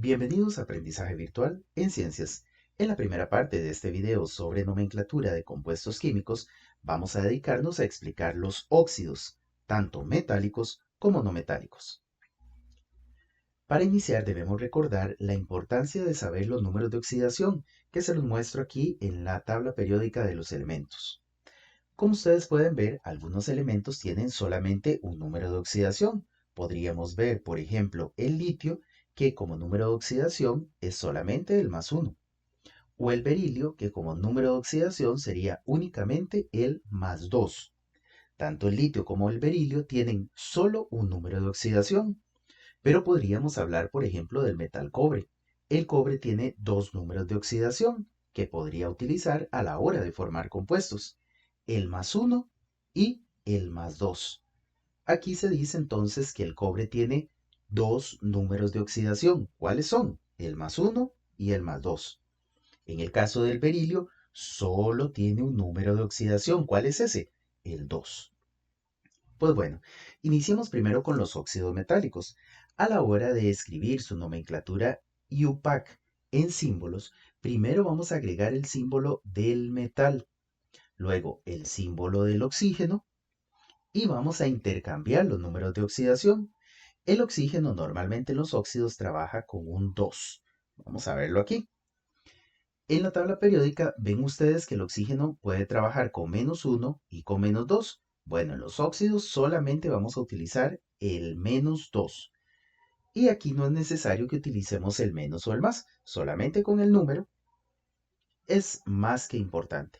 Bienvenidos a Aprendizaje Virtual en Ciencias. En la primera parte de este video sobre nomenclatura de compuestos químicos, vamos a dedicarnos a explicar los óxidos, tanto metálicos como no metálicos. Para iniciar debemos recordar la importancia de saber los números de oxidación, que se los muestro aquí en la tabla periódica de los elementos. Como ustedes pueden ver, algunos elementos tienen solamente un número de oxidación. Podríamos ver, por ejemplo, el litio, que como número de oxidación es solamente el +1, o el berilio, que como número de oxidación sería únicamente el +2. Tanto el litio como el berilio tienen solo un número de oxidación, pero podríamos hablar, por ejemplo, del metal cobre. El cobre tiene dos números de oxidación que podría utilizar a la hora de formar compuestos, el +1 y el +2. Aquí se dice entonces que el cobre tiene dos números de oxidación. ¿Cuáles son? El +1 y el +2. En el caso del berilio, solo tiene un número de oxidación. ¿Cuál es ese? El 2. Pues bueno, iniciemos primero con los óxidos metálicos. A la hora de escribir su nomenclatura IUPAC en símbolos, primero vamos a agregar el símbolo del metal, luego el símbolo del oxígeno y vamos a intercambiar los números de oxidación. El oxígeno normalmente en los óxidos trabaja con un 2. Vamos a verlo aquí. En la tabla periódica ven ustedes que el oxígeno puede trabajar con -1 y con -2. Bueno, en los óxidos solamente vamos a utilizar el -2. Y aquí no es necesario que utilicemos el menos o el más, solamente con el número es más que importante.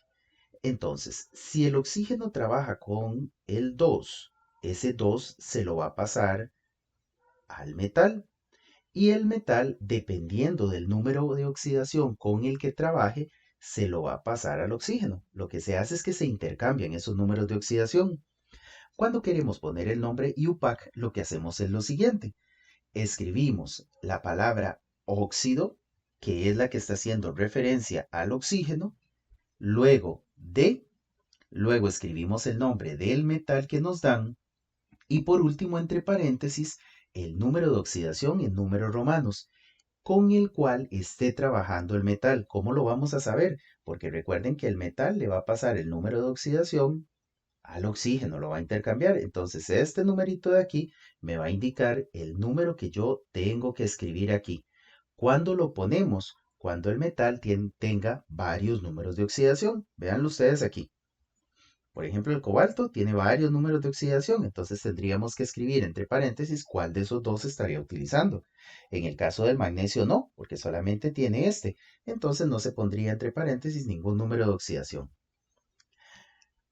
Entonces, si el oxígeno trabaja con el 2, ese 2 se lo va a pasar al metal. Y el metal, dependiendo del número de oxidación con el que trabaje, se lo va a pasar al oxígeno. Lo que se hace es que se intercambian esos números de oxidación. Cuando queremos poner el nombre IUPAC, lo que hacemos es lo siguiente. Escribimos la palabra óxido, que es la que está haciendo referencia al oxígeno, luego luego escribimos el nombre del metal que nos dan, y por último, entre paréntesis, el número de oxidación en números romanos, con el cual esté trabajando el metal. ¿Cómo lo vamos a saber? Porque recuerden que el metal le va a pasar el número de oxidación al oxígeno, lo va a intercambiar. Entonces, este numerito de aquí me va a indicar el número que yo tengo que escribir aquí. ¿Cuándo lo ponemos? Cuando el metal tenga varios números de oxidación. Véanlo ustedes aquí. Por ejemplo, el cobalto tiene varios números de oxidación, entonces tendríamos que escribir entre paréntesis cuál de esos dos estaría utilizando. En el caso del magnesio no, porque solamente tiene este, entonces no se pondría entre paréntesis ningún número de oxidación.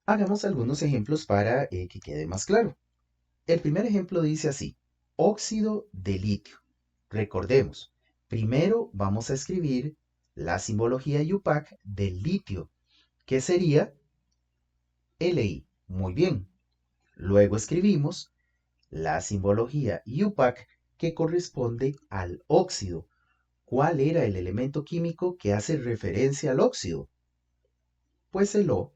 Hagamos algunos ejemplos para que quede más claro. El primer ejemplo dice así, óxido de litio. Recordemos, primero vamos a escribir la simbología IUPAC del litio, que sería Li. Muy bien. Luego escribimos la simbología IUPAC que corresponde al óxido. ¿Cuál era el elemento químico que hace referencia al óxido? Pues el O.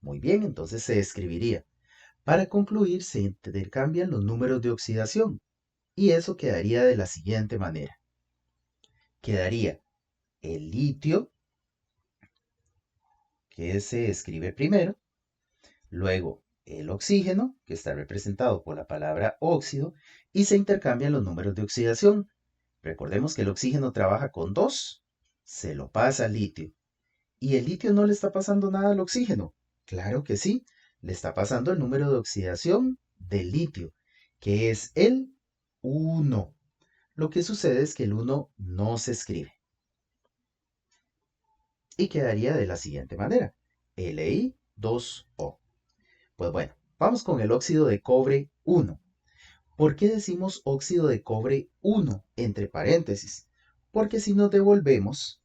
Muy bien, entonces se escribiría. Para concluir, se intercambian los números de oxidación y eso quedaría de la siguiente manera. Quedaría el litio, que se escribe primero, luego el oxígeno, que está representado por la palabra óxido, y se intercambian los números de oxidación. Recordemos que el oxígeno trabaja con 2, se lo pasa al litio. ¿Y el litio no le está pasando nada al oxígeno? Claro que sí, le está pasando el número de oxidación del litio, que es el 1. Lo que sucede es que el 1 no se escribe. Y quedaría de la siguiente manera, Li2O. Pues bueno, vamos con el óxido de cobre 1. ¿Por qué decimos óxido de cobre 1 entre paréntesis? Porque si nos devolvemos,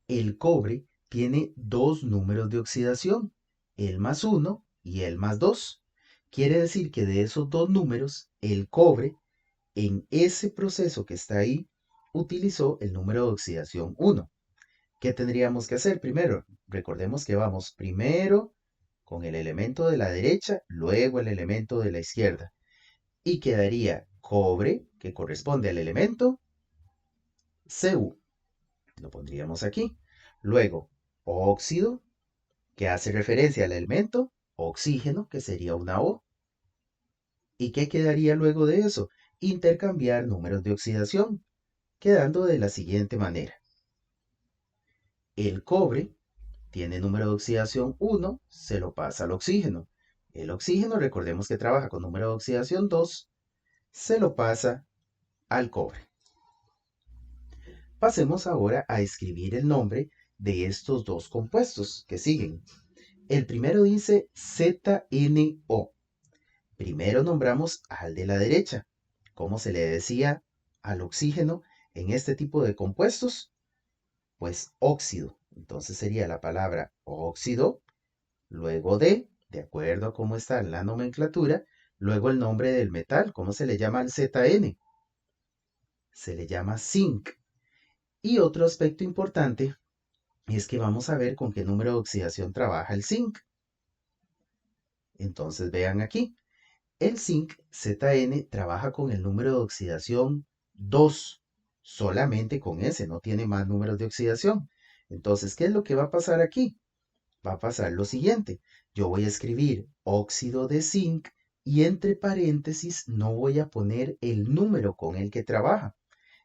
el cobre tiene dos números de oxidación, el +1 y el +2. Quiere decir que de esos dos números, el cobre, en ese proceso que está ahí, utilizó el número de oxidación 1. ¿Qué tendríamos que hacer primero? Recordemos que vamos primero con el elemento de la derecha, luego el elemento de la izquierda. Y quedaría cobre, que corresponde al elemento Cu. Lo pondríamos aquí. Luego, óxido, que hace referencia al elemento oxígeno, que sería una O. ¿Y qué quedaría luego de eso? Intercambiar números de oxidación, quedando de la siguiente manera. El cobre tiene número de oxidación 1, se lo pasa al oxígeno. El oxígeno, recordemos que trabaja con número de oxidación 2, se lo pasa al cobre. Pasemos ahora a escribir el nombre de estos dos compuestos que siguen. El primero dice ZNO. Primero nombramos al de la derecha. ¿Cómo se le decía al oxígeno en este tipo de compuestos? Pues óxido. Entonces sería la palabra óxido, luego de acuerdo a cómo está la nomenclatura, luego el nombre del metal. ¿Cómo se le llama al ZN? Se le llama zinc. Y otro aspecto importante es que vamos a ver con qué número de oxidación trabaja el zinc. Entonces vean aquí, el zinc ZN trabaja con el número de oxidación 2, solamente con ese, no tiene más números de oxidación. Entonces, ¿qué es lo que va a pasar aquí? Va a pasar lo siguiente, yo voy a escribir óxido de zinc y entre paréntesis no voy a poner el número con el que trabaja.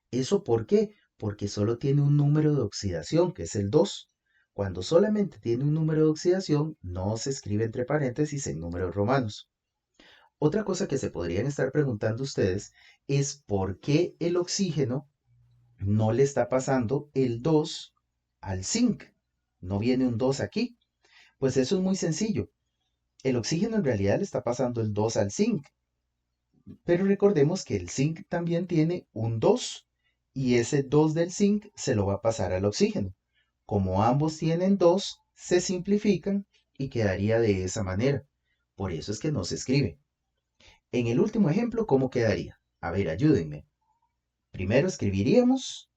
¿Eso por qué? Porque solo tiene un número de oxidación, que es el 2. Cuando solamente tiene un número de oxidación, no se escribe entre paréntesis en números romanos. Otra cosa que se podrían estar preguntando ustedes es por qué el oxígeno no le está pasando el 2 al zinc. No viene un 2 aquí. Pues eso es muy sencillo. El oxígeno en realidad le está pasando el 2 al zinc. Pero recordemos que el zinc también tiene un 2 y ese 2 del zinc se lo va a pasar al oxígeno. Como ambos tienen 2, se simplifican y quedaría de esa manera. Por eso es que no se escribe. En el último ejemplo, ¿cómo quedaría? A ver, ayúdenme. Primero escribiríamos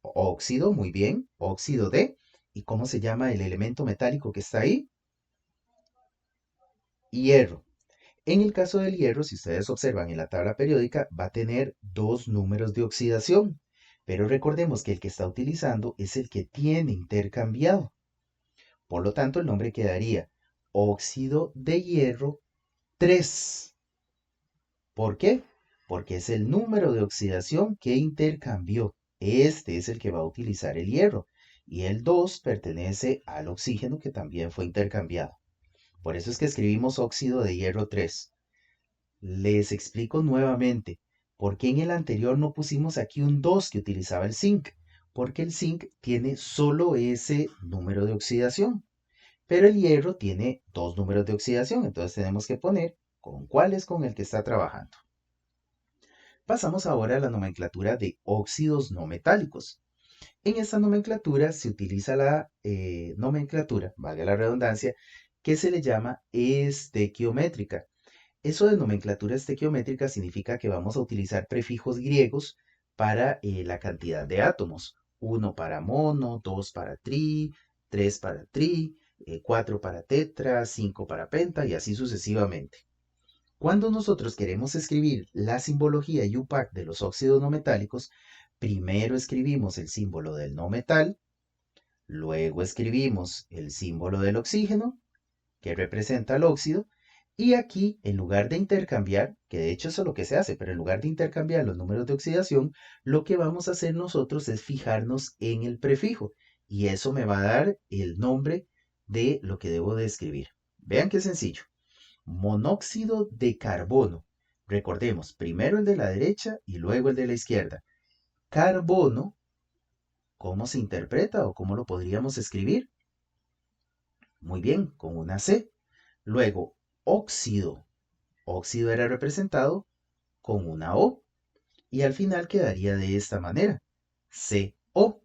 óxido, muy bien, óxido de. ¿Y cómo se llama el elemento metálico que está ahí? Hierro. En el caso del hierro, si ustedes observan en la tabla periódica, va a tener dos números de oxidación. Pero recordemos que el que está utilizando es el que tiene intercambiado. Por lo tanto, el nombre quedaría óxido de hierro 3. ¿Por qué? Porque es el número de oxidación que intercambió. Este es el que va a utilizar el hierro. Y el 2 pertenece al oxígeno que también fue intercambiado. Por eso es que escribimos óxido de hierro 3. Les explico nuevamente por qué en el anterior no pusimos aquí un 2 que utilizaba el zinc. Porque el zinc tiene solo ese número de oxidación. Pero el hierro tiene dos números de oxidación. Entonces tenemos que poner con cuál es con el que está trabajando. Pasamos ahora a la nomenclatura de óxidos no metálicos. En esta nomenclatura se utiliza la nomenclatura, valga la redundancia, que se le llama estequiométrica. Eso de nomenclatura estequiométrica significa que vamos a utilizar prefijos griegos para la cantidad de átomos. 1 para mono, 2 para tri, 3 para tri, 4 para tetra, 5 para penta y así sucesivamente. Cuando nosotros queremos escribir la simbología UPAC de los óxidos no metálicos, primero escribimos el símbolo del no metal, luego escribimos el símbolo del oxígeno, que representa el óxido, y aquí, en lugar de intercambiar, que de hecho eso es lo que se hace, pero en lugar de intercambiar los números de oxidación, lo que vamos a hacer nosotros es fijarnos en el prefijo, y eso me va a dar el nombre de lo que debo de escribir. Vean qué sencillo. Monóxido de carbono. Recordemos, primero el de la derecha y luego el de la izquierda. Carbono, ¿cómo se interpreta o cómo lo podríamos escribir? Muy bien, con una C. Luego, óxido. Óxido era representado con una O. Y al final quedaría de esta manera. CO.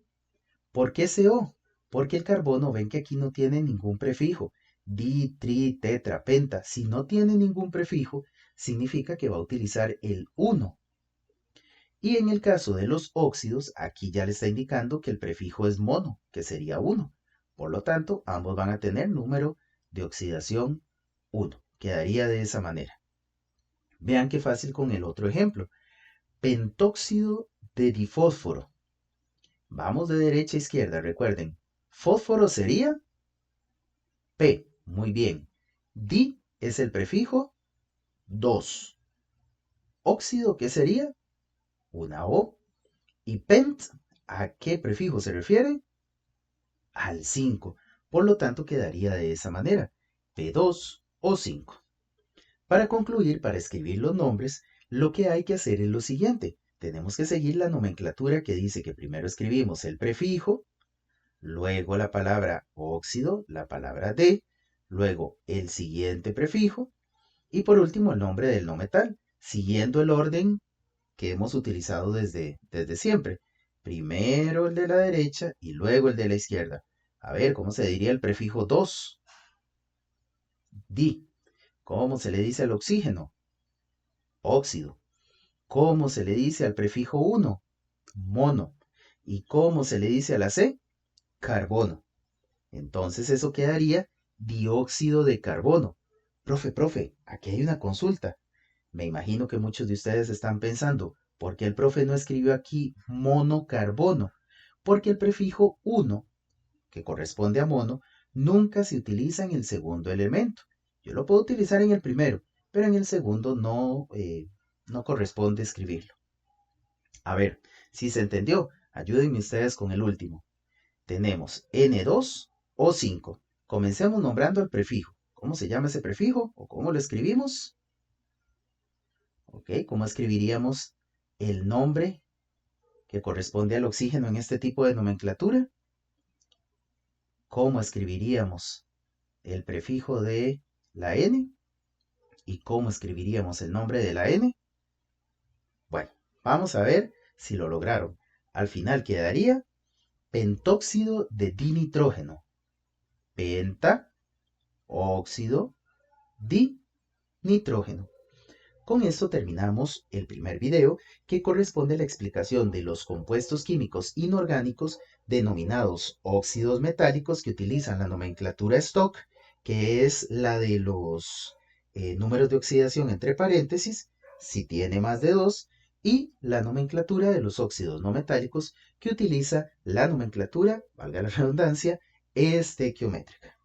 ¿Por qué CO? Porque el carbono, ven que aquí no tiene ningún prefijo. Di, tri, tetra, penta. Si no tiene ningún prefijo, significa que va a utilizar el 1. Y en el caso de los óxidos, aquí ya le está indicando que el prefijo es mono, que sería 1. Por lo tanto, ambos van a tener número de oxidación 1. Quedaría de esa manera. Vean qué fácil con el otro ejemplo. Pentóxido de difósforo. Vamos de derecha a izquierda, recuerden. Fósforo sería P. Muy bien. Di es el prefijo 2. Óxido, ¿qué sería? Una O. Y pent, ¿a qué prefijo se refiere? Al 5. Por lo tanto, quedaría de esa manera. P2 o 5. Para concluir, para escribir los nombres, lo que hay que hacer es lo siguiente. Tenemos que seguir la nomenclatura que dice que primero escribimos el prefijo, luego la palabra óxido, la palabra de, luego el siguiente prefijo y por último el nombre del no metal, siguiendo el orden que hemos utilizado desde siempre. Primero el de la derecha y luego el de la izquierda. A ver, ¿cómo se diría el prefijo 2? Di. ¿Cómo se le dice al oxígeno? Óxido. ¿Cómo se le dice al prefijo 1? Mono. ¿Y cómo se le dice a la C? Carbono. Entonces eso quedaría dióxido de carbono. Profe, aquí hay una consulta. Me imagino que muchos de ustedes están pensando, ¿por qué el profe no escribió aquí monocarbono? Porque el prefijo 1, que corresponde a mono, nunca se utiliza en el segundo elemento. Yo lo puedo utilizar en el primero, pero en el segundo no corresponde escribirlo. A ver, si se entendió, ayúdenme ustedes con el último. Tenemos N2 o 5. Comencemos nombrando el prefijo. ¿Cómo se llama ese prefijo? ¿O cómo lo escribimos? ¿Ok? ¿Cómo escribiríamos el nombre que corresponde al oxígeno en este tipo de nomenclatura? ¿Cómo escribiríamos el prefijo de la N? ¿Y cómo escribiríamos el nombre de la N? Bueno, vamos a ver si lo lograron. Al final quedaría pentóxido de dinitrógeno. Penta, óxido, dinitrógeno. Con esto terminamos el primer video, que corresponde a la explicación de los compuestos químicos inorgánicos denominados óxidos metálicos que utilizan la nomenclatura Stock, que es la de los números de oxidación entre paréntesis, si tiene más de 2, y la nomenclatura de los óxidos no metálicos que utiliza la nomenclatura, valga la redundancia, estequiométrica.